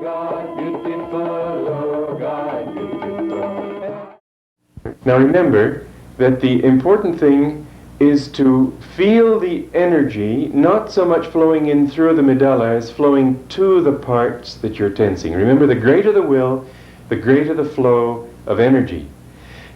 Now remember that the important thing is to feel the energy not so much flowing in through the medulla as flowing to the parts that you're tensing. Remember, the greater the will, the greater the flow of energy.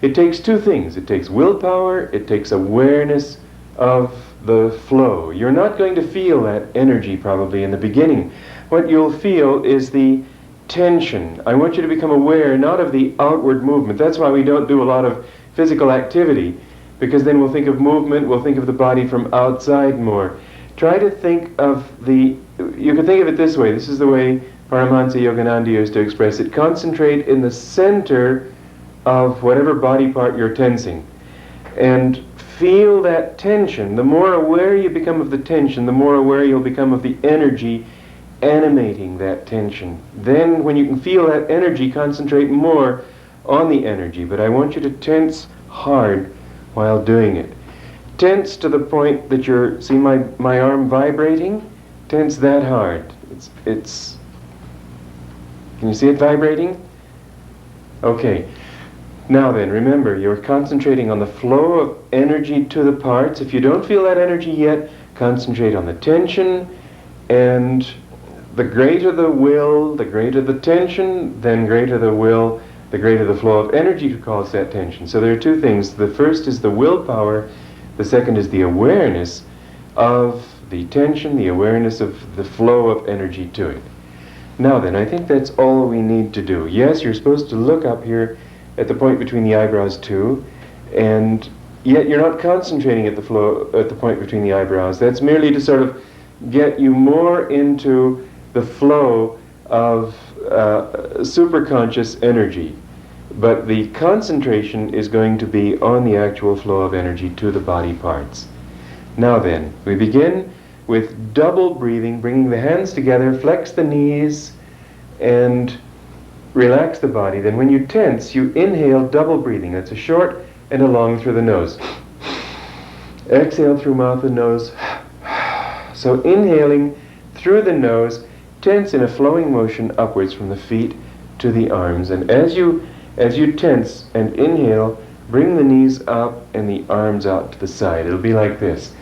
It takes two things. It takes willpower, it takes awareness of the flow. You're not going to feel that energy probably in the beginning. What you'll feel is the tension. I want you to become aware not of the outward movement. That's why we don't do a lot of physical activity, because then we'll think of movement, we'll think of the body from outside more. Try to think of you can think of it this way. This is the way Paramhansa Yogananda used to express it. Concentrate in the center of whatever body part you're tensing and feel that tension. The more aware you become of the tension, the more aware you'll become of the energy animating that tension. Then when you can feel that energy, concentrate more on the energy. But I want you to tense hard while doing it. Tense to the point that see my arm vibrating? Tense that hard. It's can you see it vibrating? Okay. Now then, remember, you're concentrating on the flow of energy to the parts. If you don't feel that energy yet, concentrate on the tension, and the greater the will, the greater the tension, then greater the will, the greater the flow of energy to cause that tension. So there are two things. The first is the willpower, the second is the awareness of the tension, the awareness of the flow of energy to it. Now then, I think that's all we need to do. Yes, you're supposed to look up here at the point between the eyebrows too, and yet you're not concentrating at the point between the eyebrows. That's merely to sort of get you more into the flow of superconscious energy. But the concentration is going to be on the actual flow of energy to the body parts. Now then, we begin with double breathing, bringing the hands together, flex the knees, and relax the body. Then when you tense, you inhale double breathing. That's a short and a long through the nose. Exhale through mouth and nose. So inhaling through the nose, tense in a flowing motion upwards from the feet to the arms. And as you tense and inhale, bring the knees up and the arms out to the side. It'll be like this.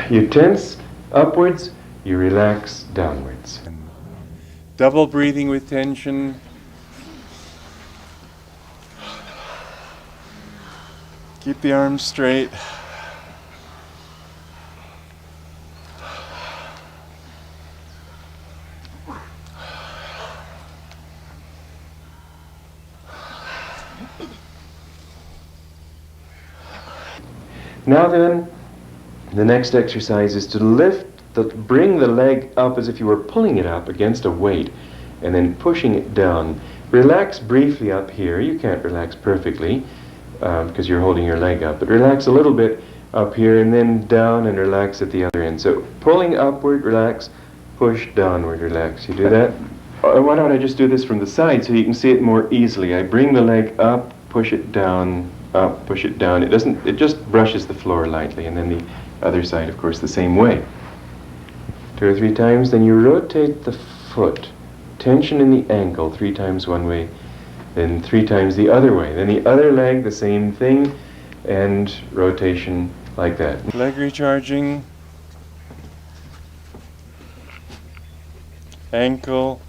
You tense upwards, you relax downwards. Double breathing with tension. Keep the arms straight. Now then, the next exercise is to bring the leg up as if you were pulling it up against a weight and then pushing it down. Relax briefly up here. You can't relax perfectly because you're holding your leg up, but relax a little bit up here and then down and relax at the other end. So pulling upward, relax, push downward, relax. You do that? Why don't I just do this from the side so you can see it more easily? I bring the leg up, push it down, up, push it down. It just brushes the floor lightly, and then the other side, of course, the same way. 2 or 3 times, then you rotate the foot. Tension in the ankle 3 times one way, then 3 times the other way. Then the other leg, the same thing, and rotation like that. Leg recharging. Ankle.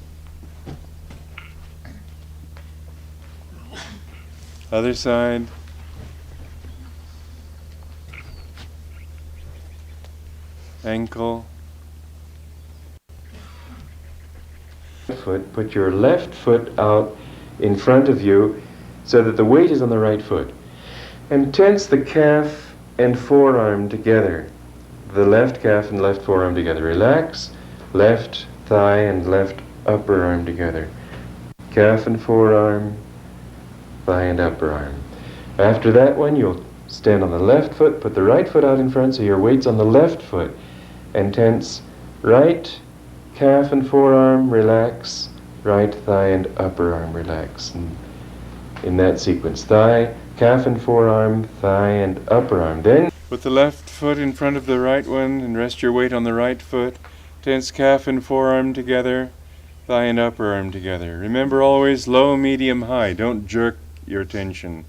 Other side. Ankle. Foot. Put your left foot out in front of you so that the weight is on the right foot. And tense the calf and forearm together. The left calf and left forearm together. Relax. Left thigh and left upper arm together. Calf and forearm, thigh and upper arm. After that one, you'll stand on the left foot, put the right foot out in front so your weight's on the left foot, and tense right calf and forearm, relax, right thigh and upper arm, relax. And in that sequence, thigh, calf and forearm, thigh and upper arm. Then put the left foot in front of the right one and rest your weight on the right foot. Tense calf and forearm together, thigh and upper arm together. Remember always low, medium, high. Don't jerk your tension.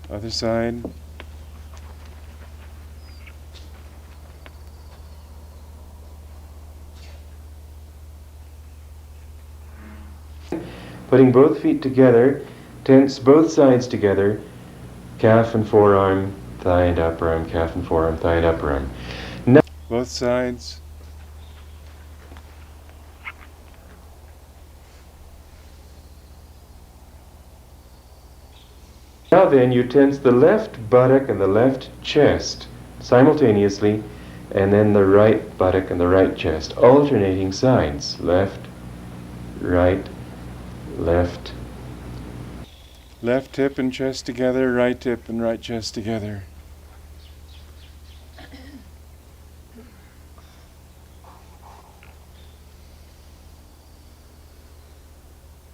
Other side. Putting both feet together, tense both sides together, calf and forearm, thigh and upper arm, calf and forearm, thigh and upper arm. Now, both sides. Now then, you tense the left buttock and the left chest simultaneously, and then the right buttock and the right chest, alternating sides, left, right, left. Left hip and chest together, right hip and right chest together.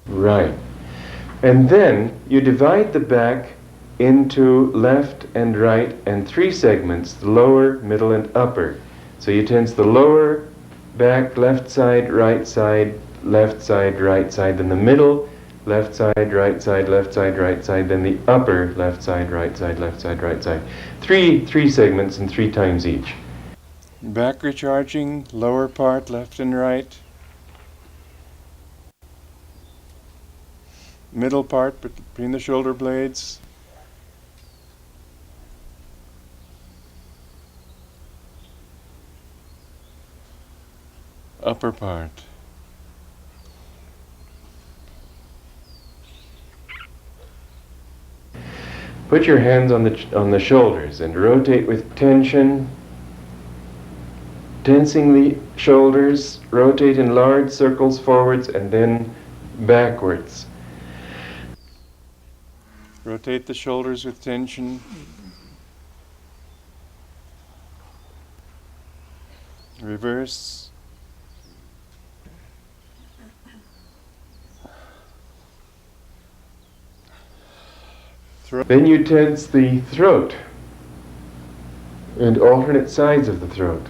Right. And then you divide the back into left and right and 3 segments, the lower, middle and upper. So you tense the lower back, left side, right side, right side, then the middle, left side, right side, right side, then the upper, left side, right side, right side. Three segments and 3 times each. Back recharging, lower part, left and right. Middle part between the shoulder blades. Upper part. Put your hands on the shoulders and rotate with tension. Tensing the shoulders, rotate in large circles forwards and then backwards. Rotate the shoulders with tension. Reverse. Then you tense the throat and alternate sides of the throat.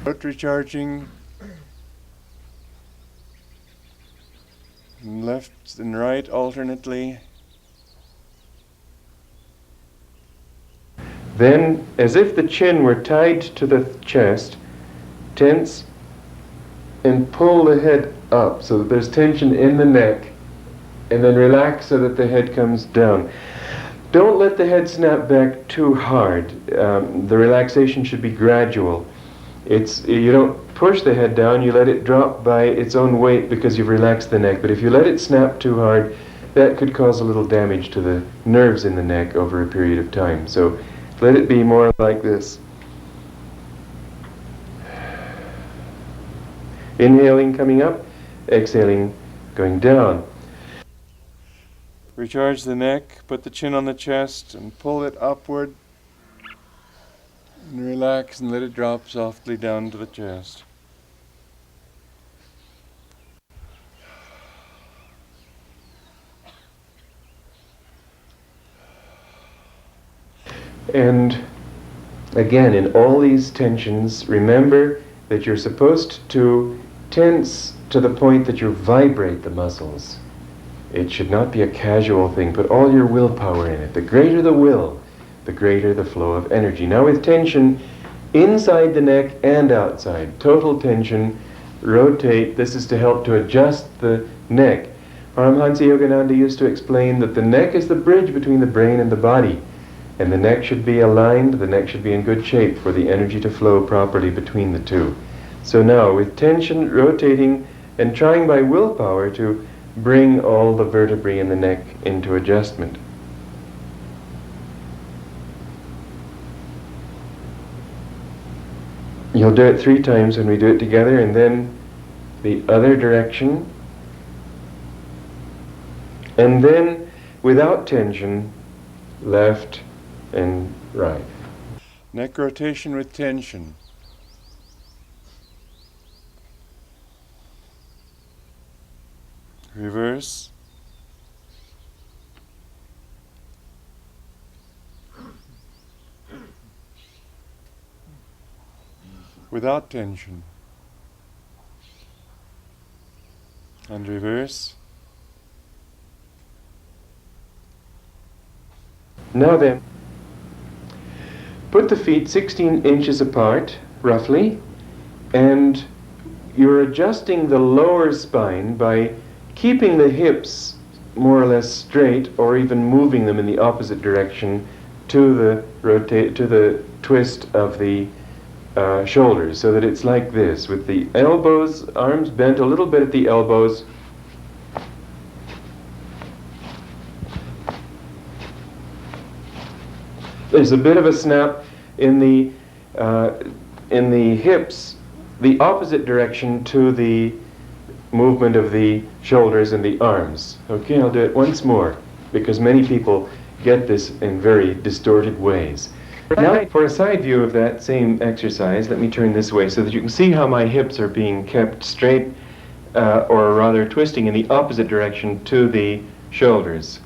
Throat recharging. Left and right alternately. Then, as if the chin were tied to the chest, tense and pull the head up so that there's tension in the neck, and then relax so that the head comes down. Don't let the head snap back too hard. The relaxation should be gradual. You don't push the head down, you let it drop by its own weight because you've relaxed the neck. But if you let it snap too hard, that could cause a little damage to the nerves in the neck over a period of time. So let it be more like this. Inhaling, coming up, exhaling, going down. Recharge the neck, put the chin on the chest and pull it upward. And relax and let it drop softly down to the chest. And again, in all these tensions, remember that you're supposed to tense to the point that you vibrate the muscles. It should not be a casual thing. Put all your willpower in it. The greater the will, the greater the flow of energy. Now with tension inside the neck and outside, total tension, rotate. This is to help to adjust the neck. Paramhansa Yogananda used to explain that the neck is the bridge between the brain and the body. And the neck should be aligned, the neck should be in good shape for the energy to flow properly between the two. So now with tension, rotating, and trying by willpower to bring all the vertebrae in the neck into adjustment. You'll do it 3 times when we do it together, and then the other direction. And then, without tension, left and right. Neck rotation with tension. Reverse. Without tension. And reverse. Now then, put the feet 16 inches apart, roughly, and you're adjusting the lower spine by keeping the hips more or less straight, or even moving them in the opposite direction to the twist of the shoulders, so that it's like this, with the elbows, arms bent a little bit at the elbows. There's a bit of a snap in the hips, the opposite direction to the movement of the shoulders and the arms. Okay, I'll do it once more, because many people get this in very distorted ways. Now, for a side view of that same exercise, let me turn this way so that you can see how my hips are being kept straight, or rather twisting in the opposite direction to the shoulders.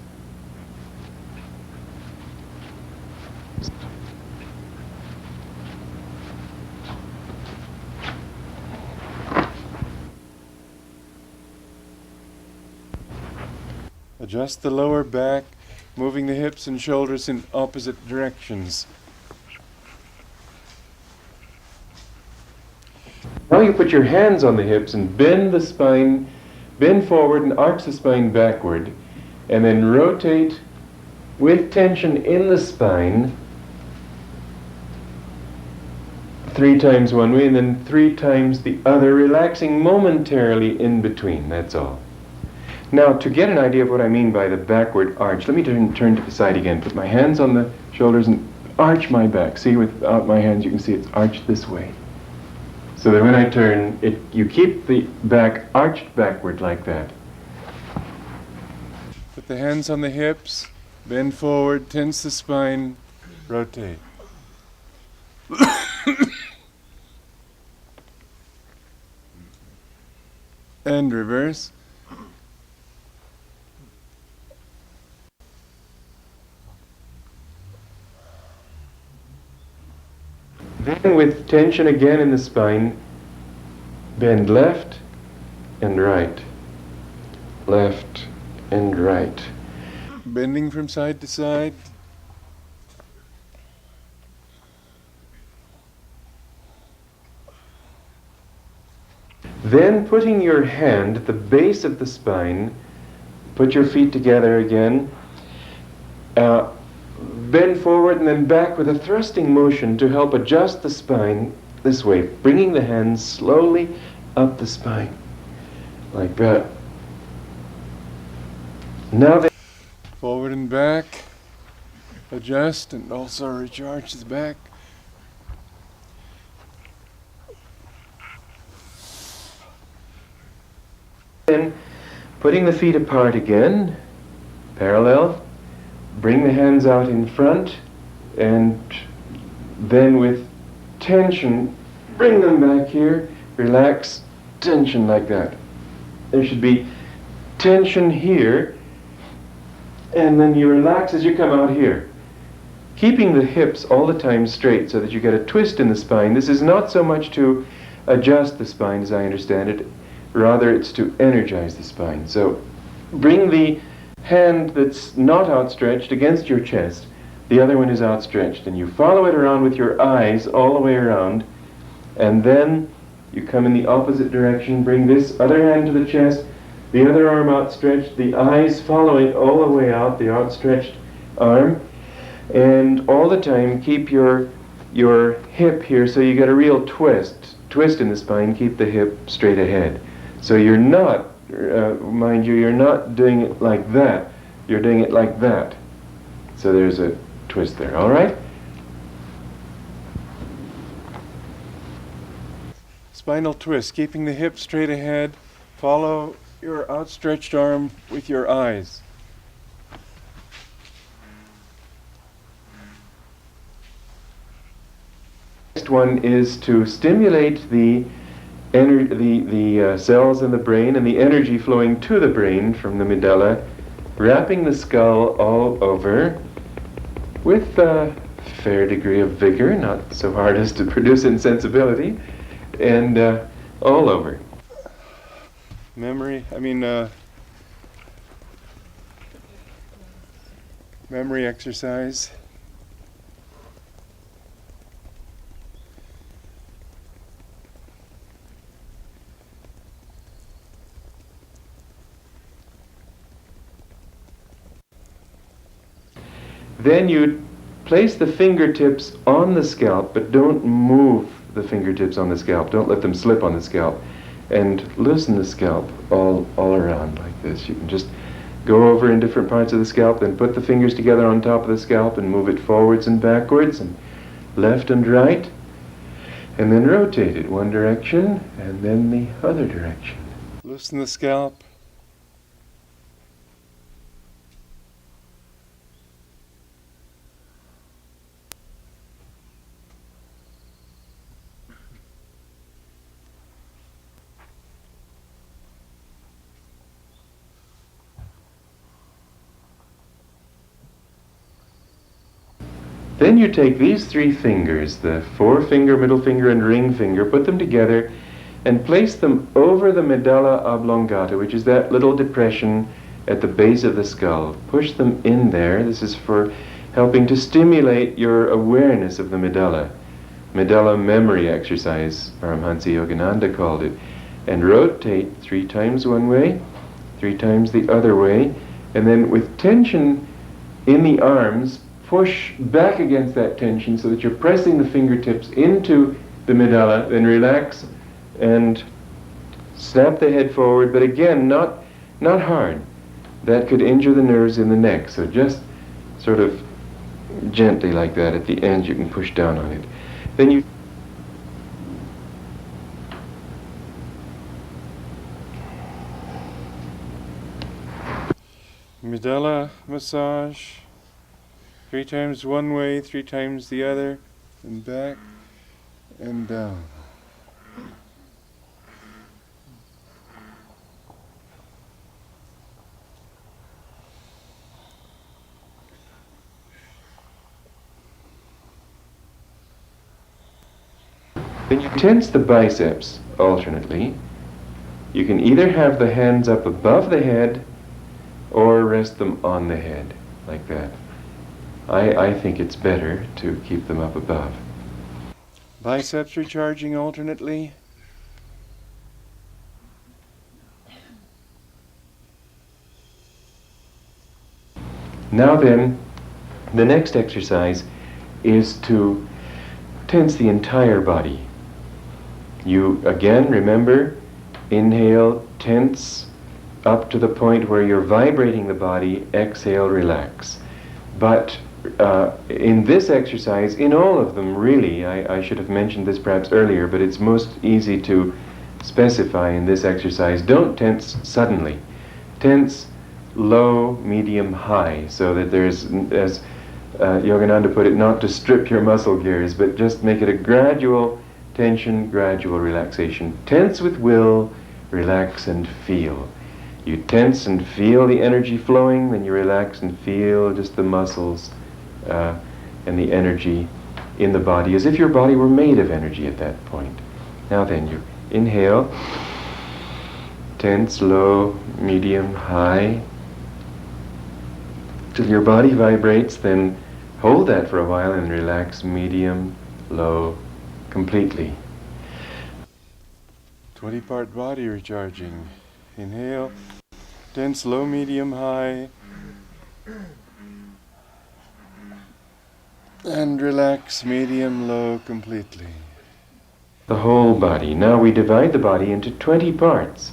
Adjust the lower back, moving the hips and shoulders in opposite directions. Now you put your hands on the hips and bend the spine, bend forward and arch the spine backward, and then rotate with tension in the spine 3 times one way and then 3 times the other, relaxing momentarily in between, that's all. Now, to get an idea of what I mean by the backward arch, let me turn to the side again. Put my hands on the shoulders and arch my back. See, without my hands you can see it's arched this way. So that when I turn, you keep the back arched backward like that. Put the hands on the hips, bend forward, tense the spine, rotate. And reverse. Then with tension again in the spine, bend left and right, left and right. Bending from side to side. Then putting your hand at the base of the spine, put your feet together again, bend forward and then back with a thrusting motion to help adjust the spine this way, bringing the hands slowly up the spine, like that. Now then, Forward and back. Adjust and also recharge the back. then putting the feet apart again, parallel, bring the hands out in front, and then with tension, bring them back here, relax, tension like that. There should be tension here, and then you relax as you come out here. Keeping the hips all the time straight so that you get a twist in the spine. This is not so much to adjust the spine as I understand it, rather it's to energize the spine. So bring the hand that's not outstretched against your chest, the other one is outstretched, and you follow it around with your eyes all the way around, and then you come in the opposite direction, bring this other hand to the chest, the other arm outstretched, the eyes following all the way out, the outstretched arm, and all the time keep your hip here so you get a real twist in the spine, keep the hip straight ahead. So you're not, mind you, you're not doing it like that, you're doing it like that. So there's a twist there, all right? Spinal twist, keeping the hip straight ahead. Follow your outstretched arm with your eyes. Next one is to stimulate the the cells in the brain and the energy flowing to the brain from the medulla, wrapping the skull all over with a fair degree of vigor, not so hard as to produce insensibility, and all over. Memory exercise. Then you place the fingertips on the scalp, but don't move the fingertips on the scalp. Don't let them slip on the scalp. And loosen the scalp all around like this. You can just go over in different parts of the scalp, then put the fingers together on top of the scalp and move it forwards and backwards and left and right. And then rotate it one direction and then the other direction. Loosen the scalp. Then you take these three fingers, the forefinger, middle finger, and ring finger, put them together and place them over the medulla oblongata, which is that little depression at the base of the skull. Push them in there. This is for helping to stimulate your awareness of the medulla. Medulla memory exercise, Paramhansa Yogananda called it. And rotate 3 times one way, 3 times the other way, and then with tension in the arms, push back against that tension so that you're pressing the fingertips into the medulla, then relax and snap the head forward, but again, not hard. That could injure the nerves in the neck, so just sort of gently like that. At the end you can push down on it. Then you Medulla massage. 3 times one way, 3 times the other, and back and down. Then you tense the biceps alternately. You can either have the hands up above the head or rest them on the head, like that. I think it's better to keep them up above. Biceps recharging alternately. Now then, the next exercise is to tense the entire body. You again remember, inhale, tense up to the point where you're vibrating the body, exhale, relax. But in this exercise, in all of them really, I should have mentioned this perhaps earlier, but it's most easy to specify in this exercise, don't tense suddenly. Tense low, medium, high, so that there's, as Yogananda put it, not to strip your muscle gears, but just make it a gradual tension, gradual relaxation. Tense with will, relax and feel. You tense and feel the energy flowing, then you relax and feel just the muscles and the energy in the body, as if your body were made of energy at that point. Now then, you inhale, tense, low, medium, high, till your body vibrates, then hold that for a while and relax, medium, low, completely. 20-part body recharging. Inhale, tense, low, medium, high, and relax, medium, low, completely. The whole body. Now we divide the body into 20 parts,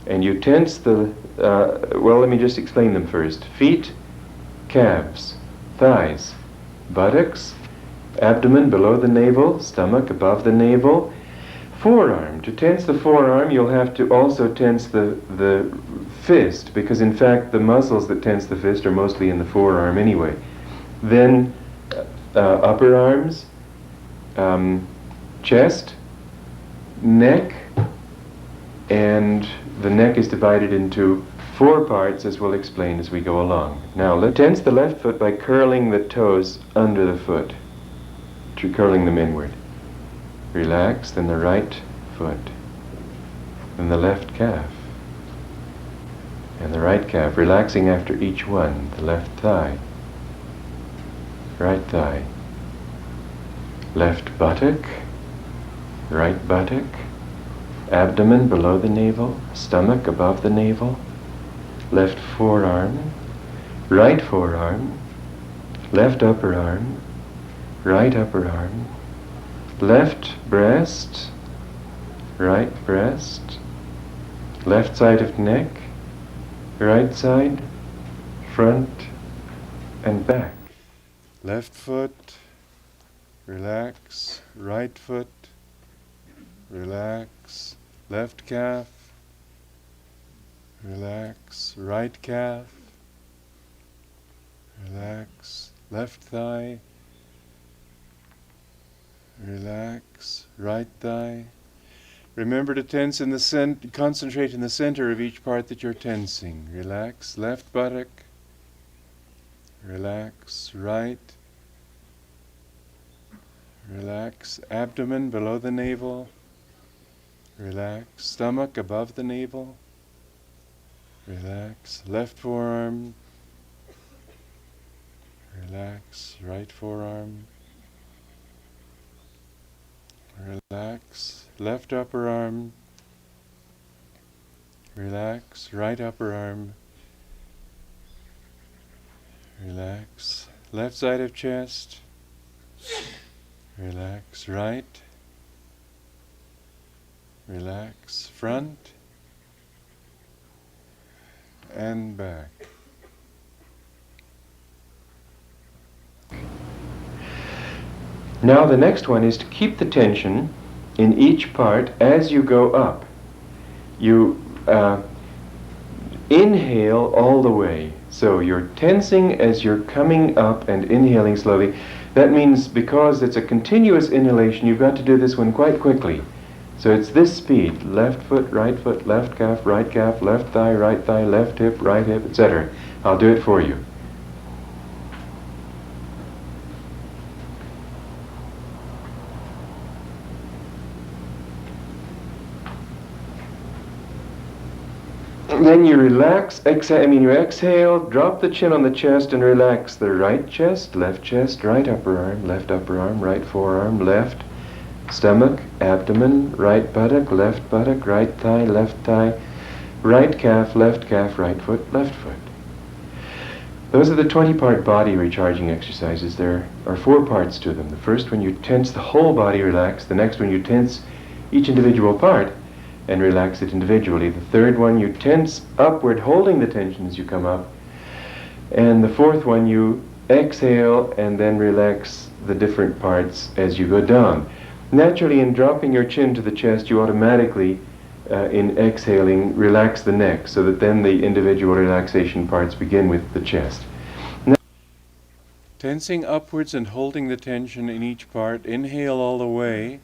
and you tense the, well, let me just explain them first. Feet, calves, thighs, buttocks, abdomen below the navel, stomach above the navel, forearm. To tense the forearm, you'll have to also tense the fist, because in fact the muscles that tense the fist are mostly in the forearm anyway. Then upper arms, chest, neck, and the neck is divided into 4 parts, as we'll explain as we go along. Now, let's tense the left foot by curling the toes under the foot, curling them inward. Relax, then the right foot, then the left calf, and the right calf, relaxing after each one, the left thigh, right thigh, left buttock, right buttock, abdomen below the navel, stomach above the navel, left forearm, right forearm, left upper arm, right upper arm, left breast, right breast, left side of neck, right side, front and back. Left foot, relax, right foot, relax, left calf, relax, right calf, relax, left thigh, relax, right thigh. Remember to tense in the concentrate in the center of each part that you're tensing. Relax, left buttock, relax, right, relax, abdomen below the navel, relax, stomach above the navel, relax, left forearm, relax, right forearm, relax, left upper arm, relax, right upper arm, relax, left side of chest, relax, right, relax, front and back. Now the next one is to keep the tension in each part as you go up. You inhale all the way. So you're tensing as you're coming up and inhaling slowly. That means because it's a continuous inhalation, you've got to do this one quite quickly. So it's this speed: left foot, left calf, left thigh, left hip, right hip, etc. I'll do it for you. Then you relax, you exhale, drop the chin on the chest and relax the right chest, right upper arm, right forearm, left stomach, abdomen, right buttock, right thigh, right calf, right foot, left foot. Those are the 20-part body recharging exercises. There are 4 parts to them. The first one, you tense the whole body, relax. The next one, you tense each individual part and relax it individually. The third one, you tense upward, holding the tension as you come up. And the fourth one, you exhale and then relax the different parts as you go down. Naturally, in dropping your chin to the chest, you automatically, in exhaling, relax the neck, so that then the individual relaxation parts begin with the chest. Now, tensing upwards and holding the tension in each part, inhale all the way,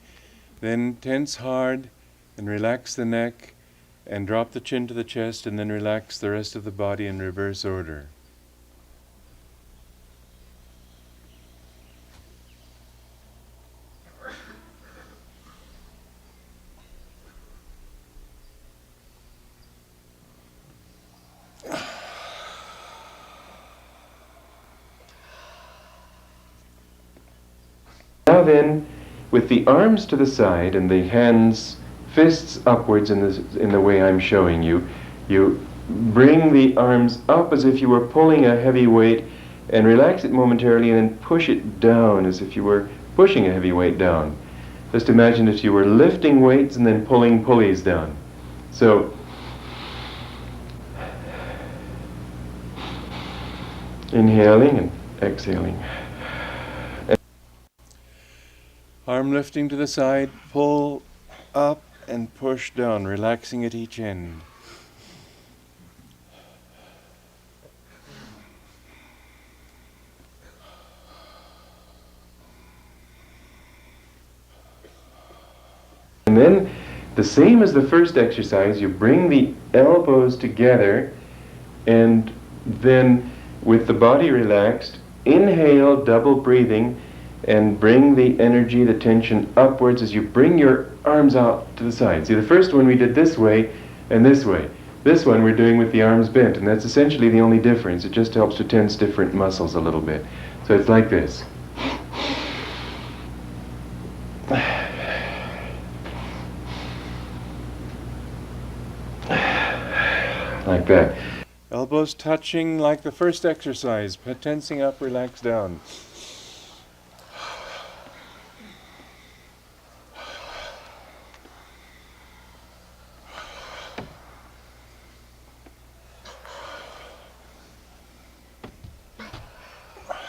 then tense hard and relax the neck and drop the chin to the chest, and then relax the rest of the body in reverse order. Now then, with the arms to the side and the hands, fists upwards in the way I'm showing you, you bring the arms up as if you were pulling a heavy weight and relax it momentarily, and then push it down as if you were pushing a heavy weight down. Just imagine if you were lifting weights and then pulling pulleys down. So, inhaling and exhaling. Arm lifting to the side, pull up and push down, relaxing at each end. And then The same as the first exercise, you bring the elbows together, and then with the body relaxed, inhale, double breathing, and bring the energy, the tension upwards as you bring your arms out to the side. See, the first one we did this way and this way. This one we're doing with the arms bent, and that's essentially the only difference. It just helps to tense different muscles a little bit. So it's like this. Like that. Elbows touching like the first exercise, but tensing up, relax down.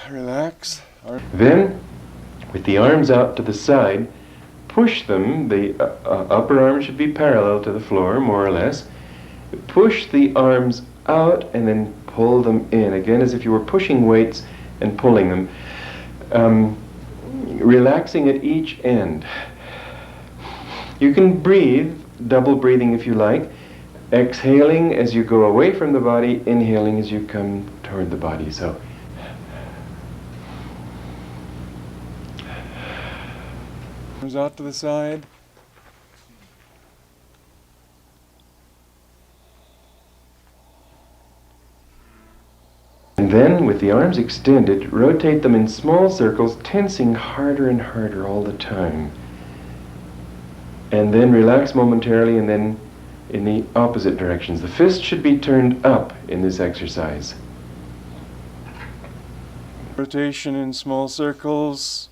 Relax. Then, with the arms out to the side, push them. The upper arm should be parallel to the floor, more or less. Push the arms out and then pull them in, again as if you were pushing weights and pulling them, relaxing at each end. You can breathe, double breathing if you like, exhaling as you go away from the body, inhaling as you come toward the body. So arms out to the side. And then, with the arms extended, rotate them in small circles, tensing harder and harder all the time. And then relax momentarily, and then in the opposite directions. The fist should be turned up in this exercise. Rotation in small circles,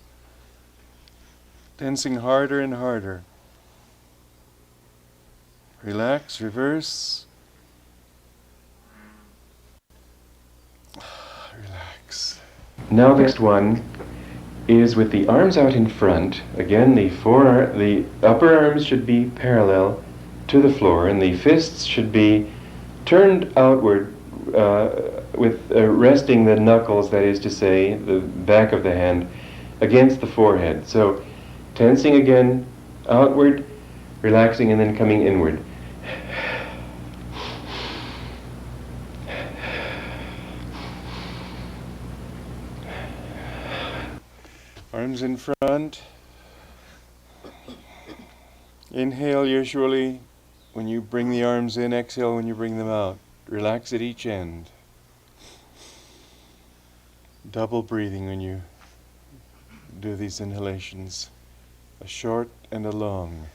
tensing harder and harder. Relax, reverse. Relax. Now the next one is with the arms out in front. Again, the upper arms should be parallel to the floor, and the fists should be turned outward with resting the knuckles, that is to say, the back of the hand, against the forehead. So, tensing again, outward, relaxing, and then coming inward. Arms in front. Inhale usually when you bring the arms in, exhale when you bring them out. Relax at each end. Double breathing when you do these inhalations. A short and a long.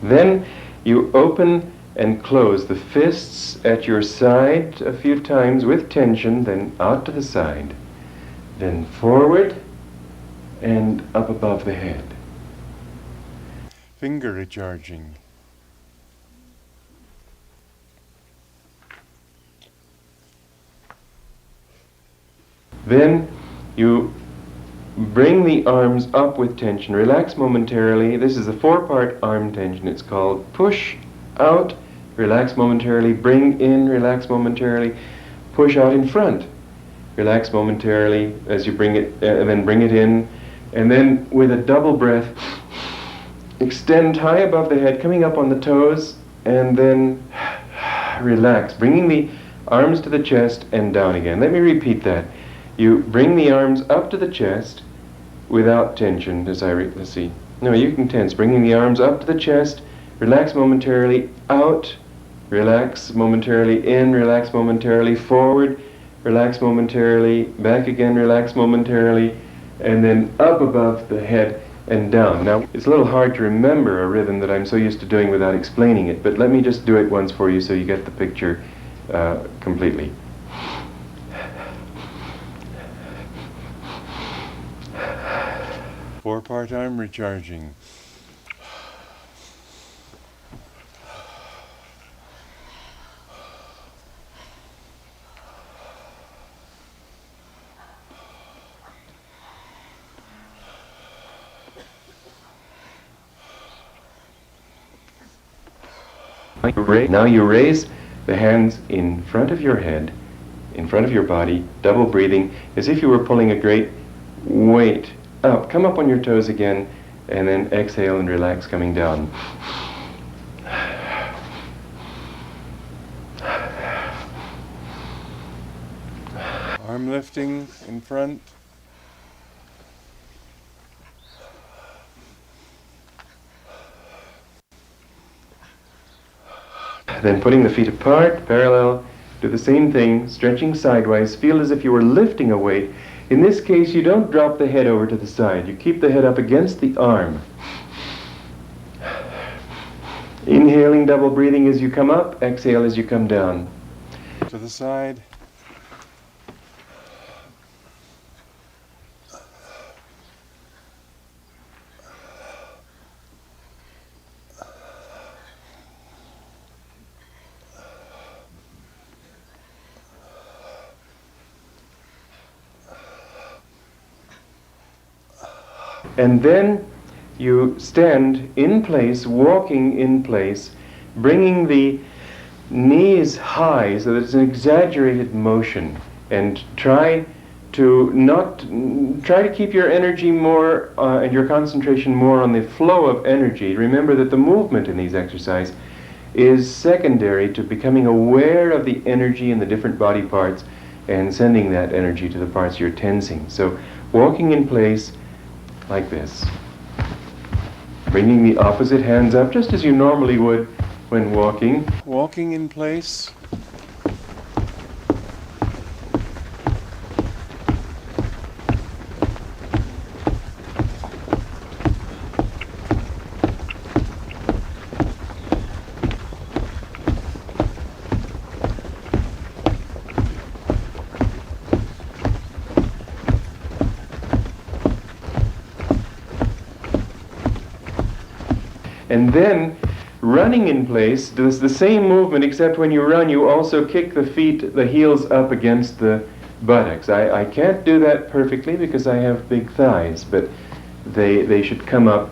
Then you open and close the fists at your side a few times with tension, then out to the side, then forward and up above the head. Finger recharging. Then you bring the arms up with tension, relax momentarily. This is a 4-part arm tension. It's called push out, relax momentarily, bring in, relax momentarily, push out in front, relax momentarily as you bring it, and then bring it in, and then with a double breath, extend high above the head, coming up on the toes, and then relax, bringing the arms to the chest and down again. Let me repeat that. You bring the arms up to the chest without tension, let's see. No, you can tense. Bringing the arms up to the chest, relax momentarily, out, relax momentarily, in, relax momentarily, forward, relax momentarily, back again, relax momentarily, and then up above the head and down. Now, it's a little hard to remember a rhythm that I'm so used to doing without explaining it, but let me just do it once for you so you get the picture completely. Four-part arm recharging. Now you raise the hands in front of your head, in front of your body, double breathing, as if you were pulling a great weight up. Come up on your toes again, and then exhale and relax, coming down. Arm lifting in front. Then putting the feet apart, parallel, do the same thing, stretching sideways. Feel as if you were lifting a weight. In this case, you don't drop the head over to the side. You keep the head up against the arm. Inhaling, double breathing as you come up. Exhale as you come down. To the side. And then you stand in place, walking in place, bringing the knees high so that it's an exaggerated motion, and try to keep your energy more and your concentration more on the flow of energy. Remember that the movement in these exercises is secondary to becoming aware of the energy in the different body parts and sending that energy to the parts you're tensing. So walking in place like this, bringing the opposite hands up just as you normally would when walking. Walking in place. And then running in place does the same movement, except when you run you also kick the feet, the heels up against the buttocks. I can't do that perfectly because I have big thighs, but they should come up.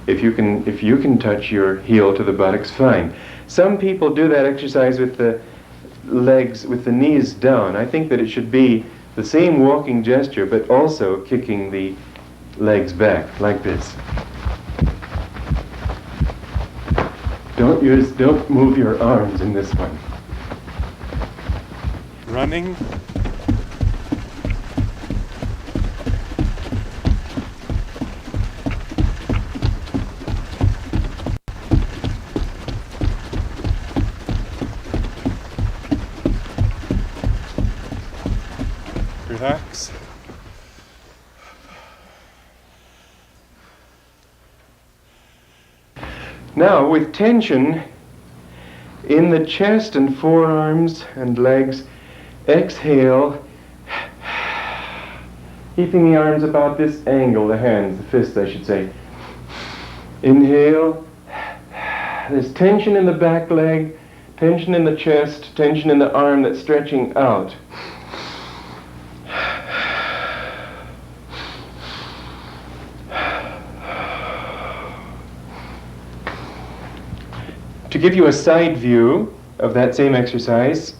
If you can touch your heel to the buttocks, fine. Some people do that exercise with the legs, with the knees down. I think that it should be the same walking gesture, but also kicking the legs back like this. Don't move your arms in this one. Running. Relax. Now, with tension in the chest and forearms and legs, exhale, keeping the arms about this angle, the hands, the fists I should say. Inhale, there's tension in the back leg, tension in the chest, tension in the arm that's stretching out. To give you a side view of that same exercise,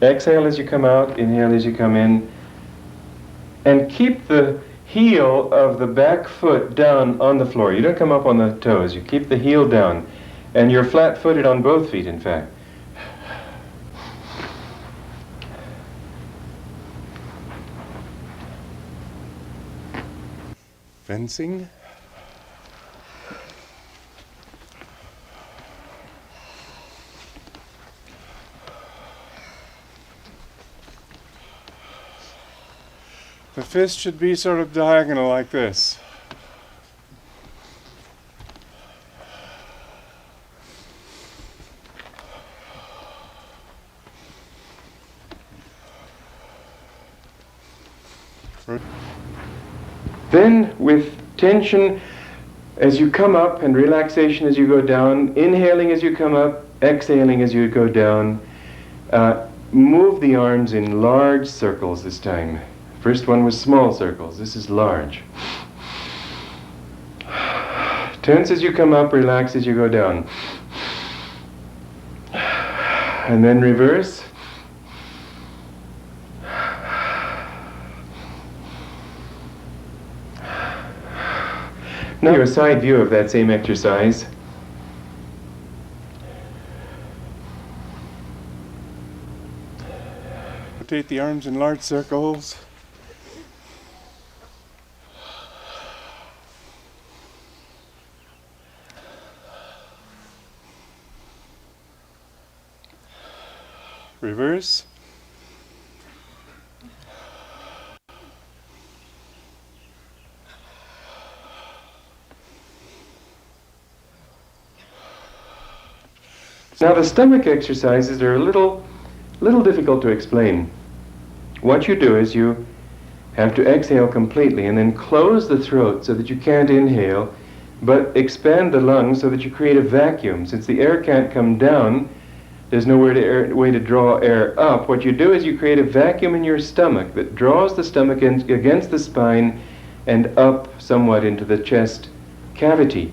exhale as you come out, inhale as you come in, and keep the heel of the back foot down on the floor. You don't come up on the toes, you keep the heel down, and you're flat-footed on both feet, in fact. Fencing. The fist should be sort of diagonal like this. Then, with tension as you come up and relaxation as you go down, inhaling as you come up, exhaling as you go down, move the arms in large circles this time. First one was small circles, this is large. Tense as you come up, relax as you go down. And then reverse. Now a side view of that same exercise. rotate the arms in large circles. Reverse. Now the stomach exercises are a little difficult to explain. What you do is you have to exhale completely and then close the throat so that you can't inhale, but expand the lungs so that you create a vacuum. Since the air can't come down, there's no way to draw air up. What you do is you create a vacuum in your stomach that draws the stomach against the spine and up somewhat into the chest cavity.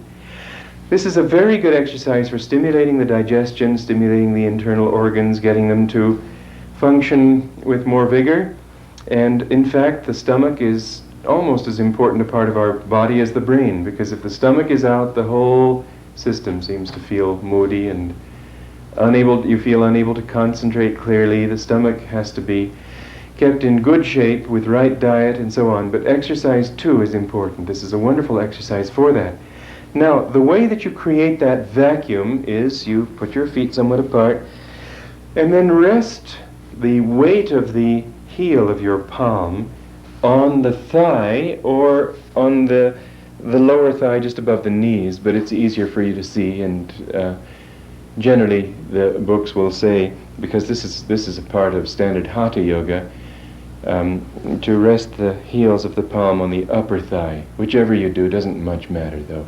This is a very good exercise for stimulating the digestion, stimulating the internal organs, getting them to function with more vigor. And in fact, the stomach is almost as important a part of our body as the brain, because if the stomach is out, the whole system seems to feel moody and you feel unable to concentrate clearly. The stomach has to be kept in good shape with right diet and so on. But exercise too is important. This is a wonderful exercise for that. Now, the way that you create that vacuum is you put your feet somewhat apart and then rest the weight of the heel of your palm on the thigh or on the lower thigh just above the knees, but it's easier for you to see, and generally the books will say, because this is a part of standard Hatha Yoga, to rest the heels of the palm on the upper thigh. Whichever you do, doesn't much matter though.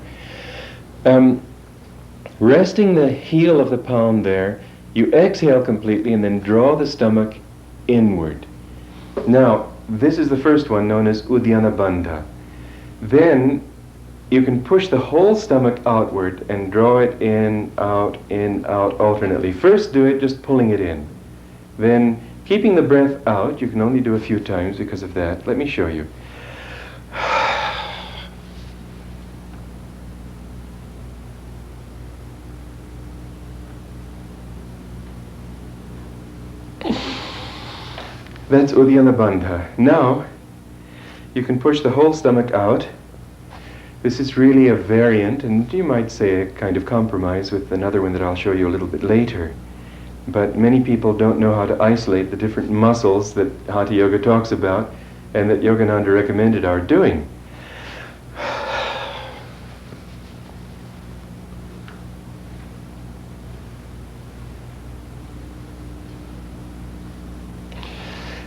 Resting the heel of the palm there, you exhale completely and then draw the stomach inward. Now, this is the first one, known as Uddiyana Bandha. Then you can push the whole stomach outward and draw it in, out, alternately. First do it just pulling it in. Then keeping the breath out, you can only do a few times because of that. Let me show you. That's Uddiyana Bandha. Now, you can push the whole stomach out. This is really a variant, and you might say a kind of compromise with another one that I'll show you a little bit later. But many people don't know how to isolate the different muscles that Hatha Yoga talks about and that Yogananda recommended our doing.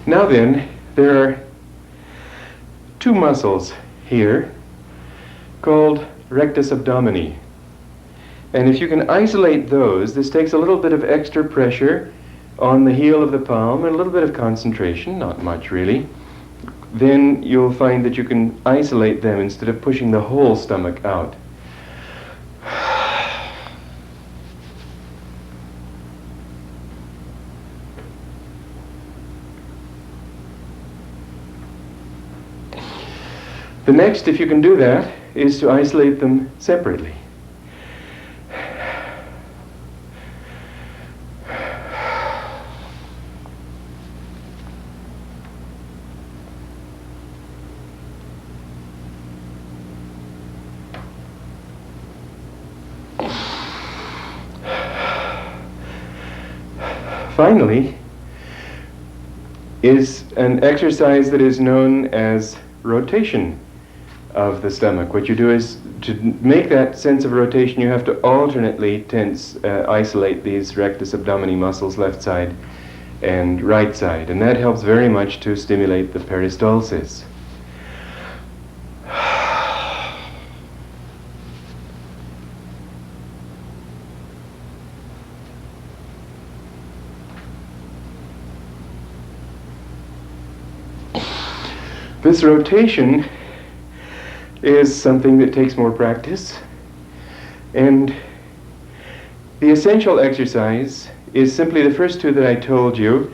Now then, there are two muscles here called rectus abdomini. And if you can isolate those, this takes a little bit of extra pressure on the heel of the palm and a little bit of concentration, not much really. Then you'll find that you can isolate them instead of pushing the whole stomach out. The next, if you can do that, is to isolate them separately. Finally, is an exercise that is known as rotation of the stomach. What you do is, to make that sense of rotation, you have to alternately isolate these rectus abdomini muscles, left side and right side, and that helps very much to stimulate the peristalsis. This rotation is something that takes more practice, and the essential exercise is simply the first two that I told you.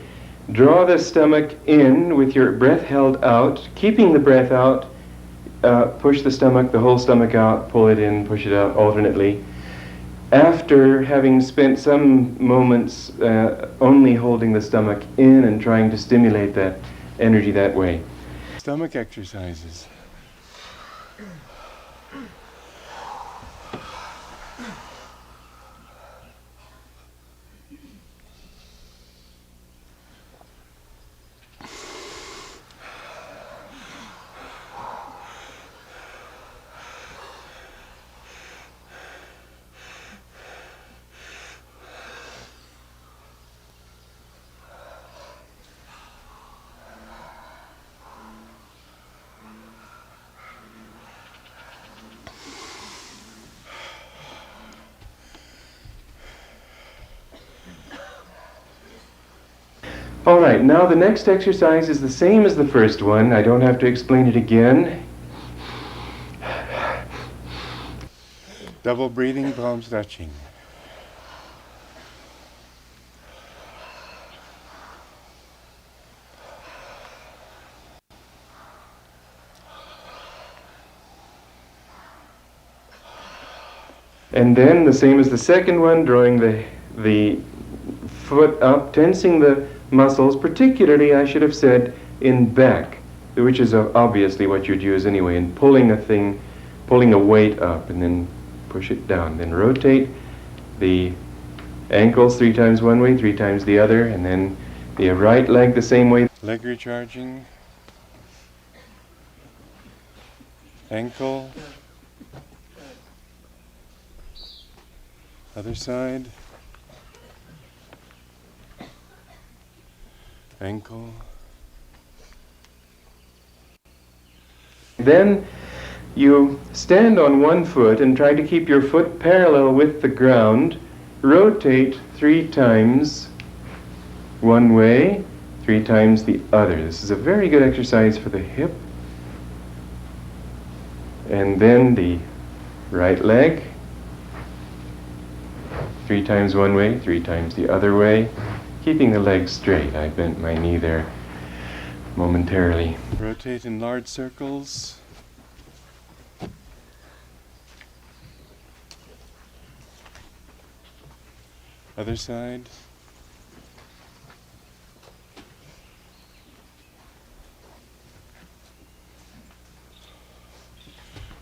Draw the stomach in with your breath held out, keeping the breath out, push the whole stomach out, pull it in, push it out alternately, after having spent some moments only holding the stomach in and trying to stimulate that energy that way. Stomach exercises. All right, now the next exercise is the same as the first one. I don't have to explain it again. Double breathing, palms touching. And then the same as the second one, drawing the foot up, tensing the muscles, particularly, I should have said, in back, which is obviously what you'd use anyway, and pulling a weight up, and then push it down. Then rotate the ankles 3 times one way, 3 times the other, and then the right leg the same way. Leg recharging. Ankle. Other side. Ankle. Then you stand on one foot and try to keep your foot parallel with the ground. Rotate 3 times one way, 3 times the other. This is a very good exercise for the hip. And then the right leg. 3 times one way, 3 times the other way. Keeping the legs straight. I bent my knee there momentarily. Rotate in large circles. Other side.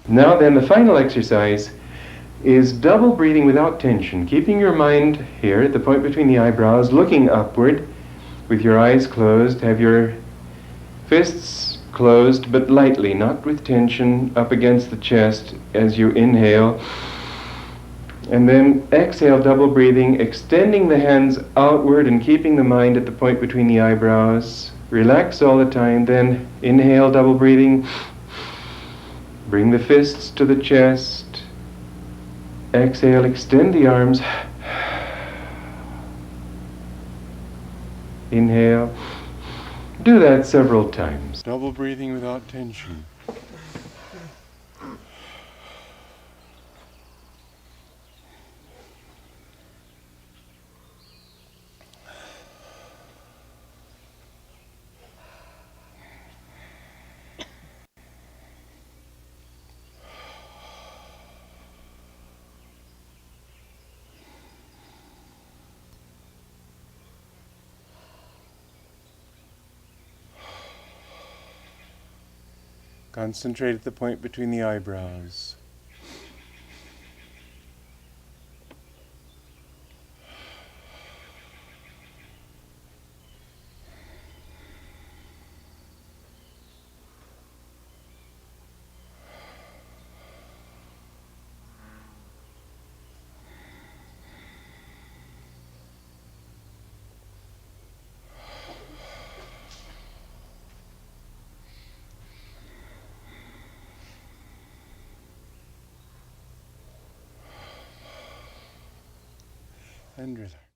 Now then, the final exercise is double breathing without tension, keeping your mind here at the point between the eyebrows, looking upward with your eyes closed. Have your fists closed but lightly, not with tension, up against the chest as you inhale. And then exhale, double breathing, extending the hands outward and keeping the mind at the point between the eyebrows. Relax all the time. Then inhale, double breathing. Bring the fists to the chest. Exhale, extend the arms. Inhale. Do that several times. Double breathing without tension. Concentrate at the point between the eyebrows. And relax.